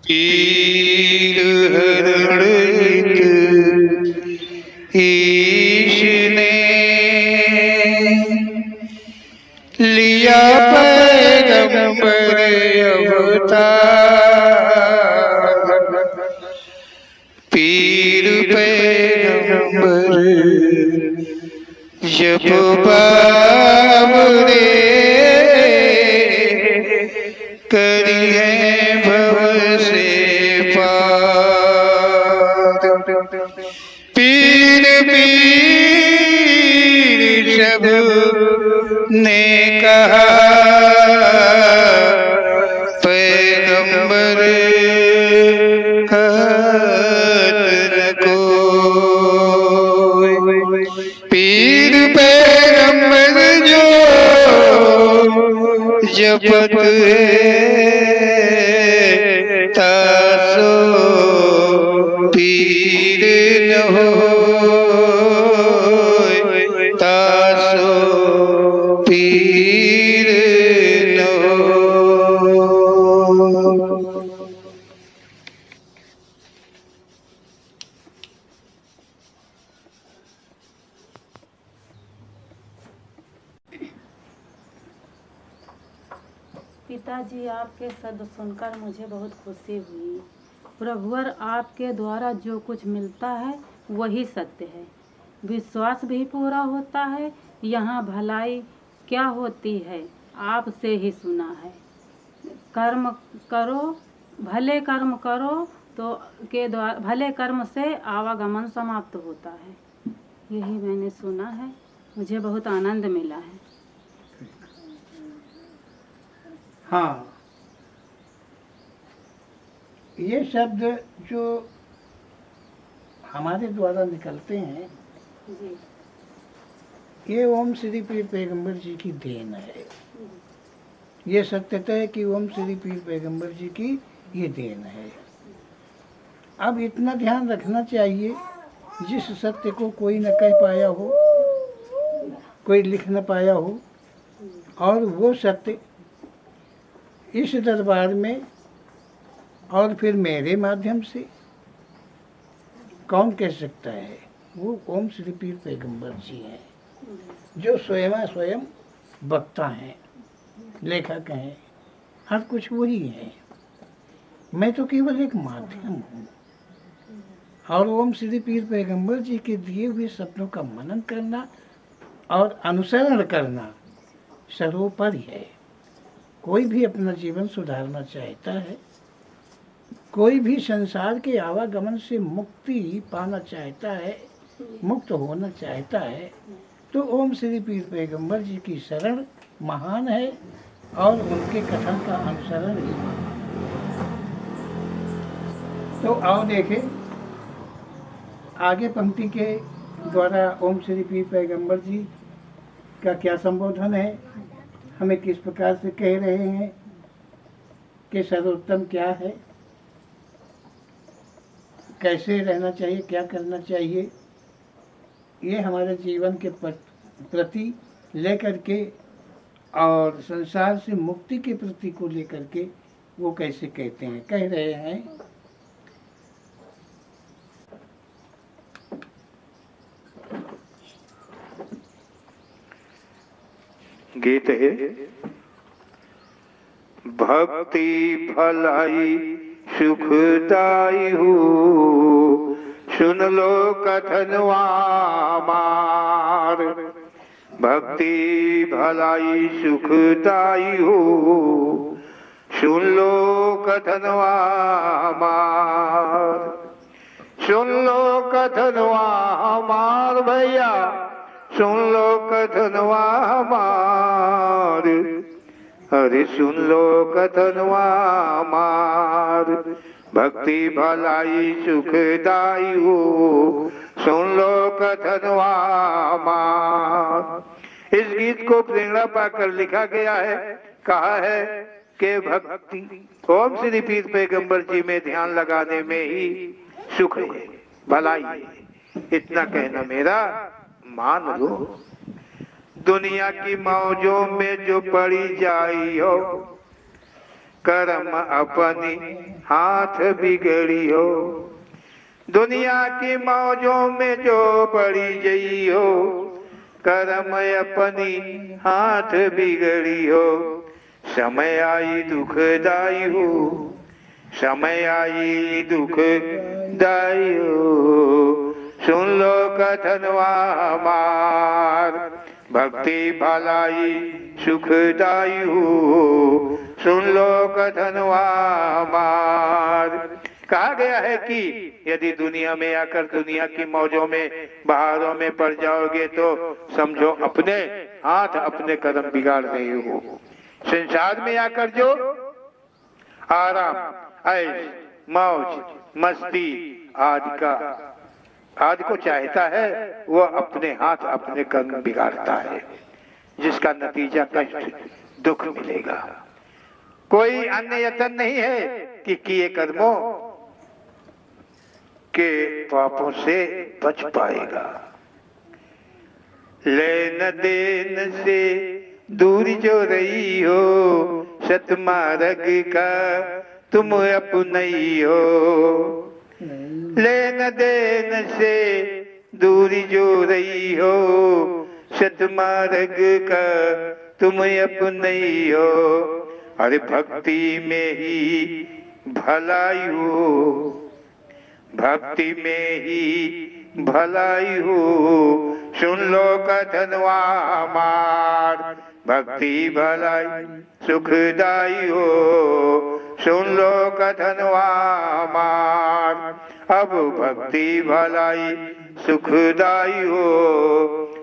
पीर हरणित ईश ने लिया पैगंबर अवतार। पीर पैगंबर जब बाबरे करी है भव से पार। पीर पीर सब ने कहा पैगंबर कहत न कोई। पीर पैगंबर जो जपत है तासो पीर न होय, तासो पीर न होय। पिताजी, आपके शब्द सुनकर मुझे बहुत खुशी हुई। प्रभुवर आपके द्वारा जो कुछ मिलता है वही सत्य है। विश्वास भी पूरा होता है। यहाँ भलाई क्या होती है आपसे ही सुना है। कर्म करो, भले कर्म करो तो के द्वारा भले कर्म से आवागमन समाप्त होता है। यही मैंने सुना है, मुझे बहुत आनंद मिला है। हाँ, ये शब्द जो हमारे द्वारा निकलते हैं जी ये ओम श्री पीर पैगंबर जी की देन है। ये सत्यता है कि ओम श्री पीर पैगंबर जी की ये देन है। अब इतना ध्यान रखना चाहिए, जिस सत्य को कोई न कह पाया हो, कोई लिख न पाया हो, और वो सत्य इस दरबार में और फिर मेरे माध्यम से कौन कह सकता है। वो ओम श्री पीर पैगंबर जी हैं, जो स्वयं वक्ता हैं, लेखक हैं, हर कुछ वही है। मैं तो केवल एक माध्यम हूँ। और ओम श्री पीर पैगंबर जी के दिए हुए शब्दों का मनन करना और अनुसरण करना सर्वोपरि है। कोई भी अपना जीवन सुधारना चाहता है, कोई भी संसार के आवागमन से मुक्ति पाना चाहता है, मुक्त होना चाहता है, तो ओम श्री पीर पैगंबर जी की शरण महान है और उनके कथन का अनुसरण ही महान है। तो आओ देखें आगे पंक्ति के द्वारा ओम श्री पीर पैगंबर जी का क्या संबोधन है, हमें किस प्रकार से कह रहे हैं कि सर्वोत्तम क्या है, कैसे रहना चाहिए, क्या करना चाहिए। ये हमारे जीवन के प्रति लेकर के और संसार से मुक्ति के प्रति को लेकर के वो कैसे कहते हैं, कह रहे हैं। गीत है भक्ति भलाई सुखदाई हो, सुन लो कथनवा मार। भक्ति भलाई सुखदाई हो, सुन लो कथनवा मार। सुन लो कथनवा मार भैया, सुन लो कथनवा हमार। अरे सुन लो कथनवा हमार। भक्ति भलाई सुखदाई हो, सुन लो कथनवा हमार। इस गीत को प्रेरणा पाकर लिखा गया है। कहा है कि भक्ति ओम श्री पीर पैगंबर जी में ध्यान लगाने में ही सुख है, भलाई है। इतना कहना मेरा मान लो। दुनिया की मौजों में जो पड़ी जाई हो, कर्म अपनी हाथ बिगड़ी हो। दुनिया की मौजों में जो पड़ी गई हो, कर्म अपनी हाथ बिगड़ी हो। समय आई दुखदाई हो, समय आई दुखदाई हो। सुन लो कथनवा हमार, भक्ति भलाई सुखदाई हो। सुन लो कथनवा हमार। कहा गया है कि यदि दुनिया में आकर दुनिया की मौजों में बहारों में पड़ जाओगे तो समझो अपने हाथ अपने कदम बिगाड़ रहे हो। संसार में आकर जो आराम, ऐश, मौज, मस्ती आज को चाहता है, वो अपने हाथ अपने कदम बिगाड़ता है, जिसका नतीजा कष्ट, दुख मिलेगा। कोई अन्य यत्न नहीं है कि किए कर्मों के पापों से बच पाएगा। लेन देन से दूर जो रही हो, सतमार्ग का तुम अपनई हो। लेन देन से दूरी जो रही हो, सतमार्ग का तुम अपनई हो। अरे भक्ति में ही भलाई हो, भक्ति में ही भलाई हो। सुन लो कथनवा हमार, भक्ति भलाई सुखदाई हो। सुन लो कथनवा हमार, अब भक्ति भलाई सुखदाई हो।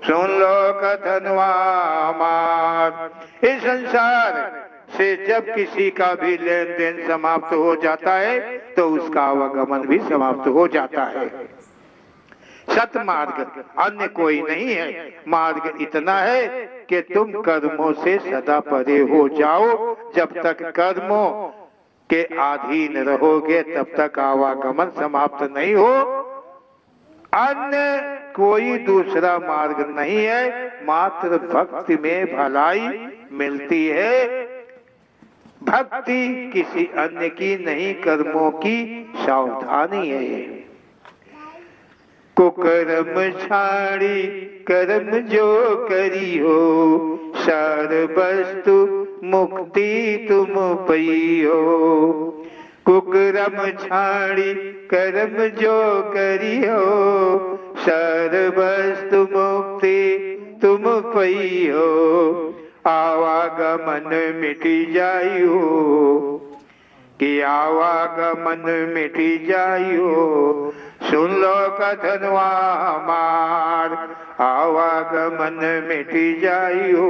सुन लो कथनवा हमार। इस संसार से जब किसी का भी लेन देन समाप्त हो जाता है तो उसका आवागमन भी समाप्त हो जाता है। सतमार्ग अन्य कोई नहीं है, मार्ग इतना है कि तुम कर्मों से सदा परे हो जाओ। जब तक कर्मों के अधीन रहोगे तब तक आवागमन समाप्त नहीं हो। अन्य कोई दूसरा मार्ग नहीं है, मात्र भक्ति में भलाई मिलती है। भक्ति किसी अन्य की नहीं, कर्मों की सावधानी है। कुकर्म छाड़ी कर्म जो करी हो, सार वस्तु मुक्ति तुम पई हो। कुकर्म छाड़ी कर्म जो करी हो, सार वस्तु मुक्ति तुम पई हो। आवागमन मिटी जाइयो, कि आवागमन मिटी जाइयो। सुन लो कथनवा हमार, आवागमन मिटी जाइयो।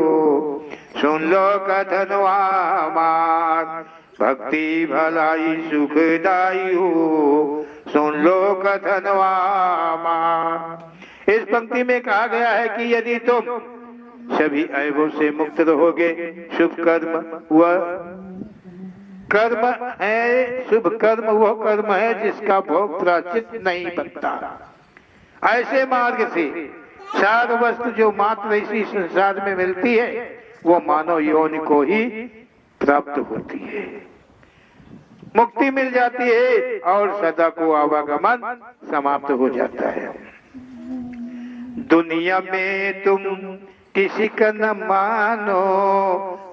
सुन लो कथनवा हमार, भक्ति भलाई सुखदाई हो। सुन लो कथनवा हमार। इस पंक्ति में कहा गया है कि यदि तुम सभी ऐबों से मुक्त रहोगे, शुभ कर्म वह कर्म है, शुभ कर्म वह कर्म है जिसका भोग प्रायश्चित नहीं बनता। ऐसे मार्ग से सार वस्तु जो मात्र इसी संसार में मिलती है वो मानव योनि को ही प्राप्त होती है, मुक्ति मिल जाती है और सदा को आवागमन समाप्त हो जाता है। दुनिया में तुम किसी का न मानो,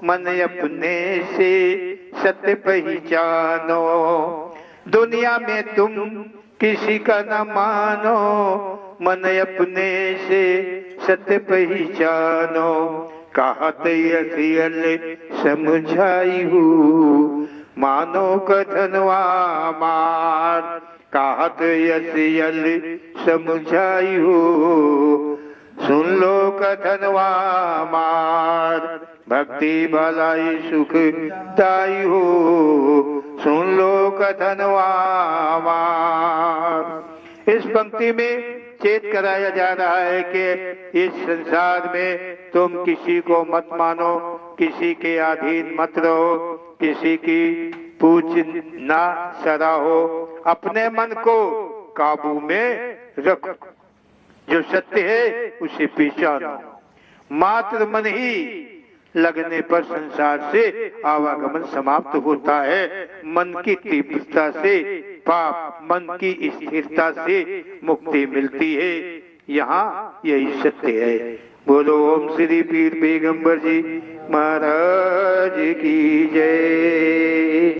मन अपने से सत्य पहचानो। दुनिया में तुम किसी का न मानो, मन अपने से सत्य पहचानो। कहत यसियल समझाई हूँ, मानो कथनवा मार। कहत यसियल समझाई हूँ, सुन लो कथनवा मार। भक्ति भलाई सुख दाई हो, सुन लो कथनवा मार। इस पंक्ति में चेत कराया जा रहा है कि इस संसार में तुम किसी को मत मानो, किसी के अधीन मत रहो, किसी की पूछ ना सराहो। अपने मन को काबू में रखो, जो सत्य है उसे पहचानो। मात्र मन ही लगने पर संसार से आवागमन समाप्त होता है। मन की तीव्रता से, पाप मन की स्थिरता से मुक्ति मिलती है। यहाँ यही सत्य है। बोलो ओम श्री पीर पैगंबर जी महाराज की जय।